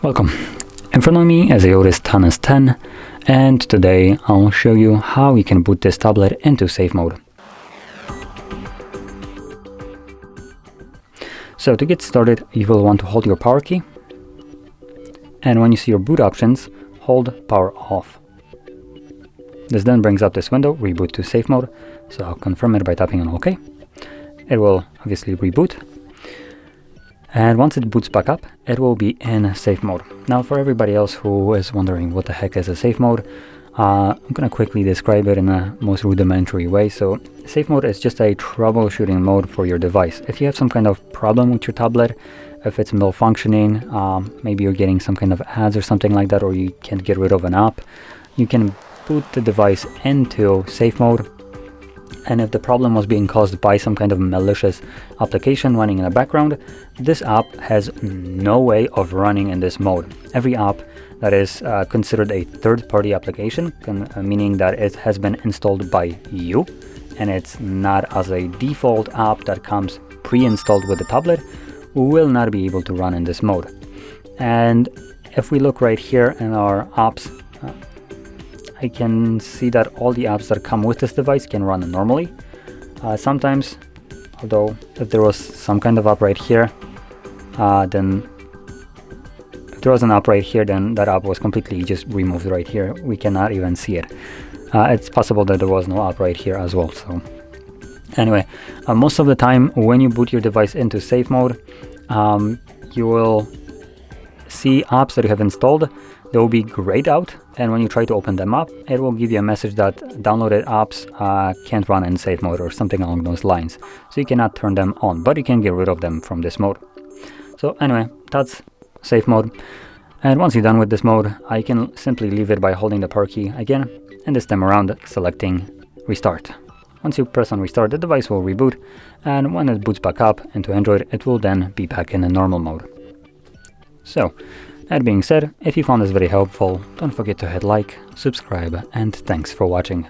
Welcome. In front of me is a Odys Thanos 10, and today I'll show you how you can boot this tablet into safe mode. So to get started, you will want to hold your power key, and when you see your boot options, hold power off. This then brings up this window, reboot to safe mode, so I'll confirm it by tapping on OK. It will obviously reboot. And once it boots back up, it will be in safe mode. Now for everybody else who is wondering what the heck is a safe mode, I'm going to quickly describe it in a most rudimentary way. So safe mode is just a troubleshooting mode for your device. If you have some kind of problem with your tablet, if it's malfunctioning, maybe you're getting some kind of ads or something like that, or you can't get rid of an app, you can boot the device into safe mode. And if the problem was being caused by some kind of malicious application running in the background, this app has no way of running in this mode. Every app that is considered a third-party application, meaning that it has been installed by you, and it's not as a default app that comes pre-installed with the tablet, will not be able to run in this mode. And if we look right here in our apps, I can see that all the apps that come with this device can run normally. Sometimes, although if there was some kind of app right here, then if there was an app right here, then that app was completely just removed right here. We cannot even see it. It's possible that there was no app right here as well. So anyway, most of the time when you boot your device into safe mode, you will see apps that you have installed. They will be grayed out, and when you try to open them up, it will give you a message that downloaded apps can't run in safe mode or something along those lines. So you cannot turn them on, but you can get rid of them from this mode. So anyway, that's safe mode. And once you're done with this mode, I can simply leave it by holding the power key again, and this time around selecting restart. Once you press on restart, the device will reboot, and when it boots back up into Android, it will then be back in a normal mode. So, that being said, if you found this very helpful, don't forget to hit like, subscribe, and thanks for watching.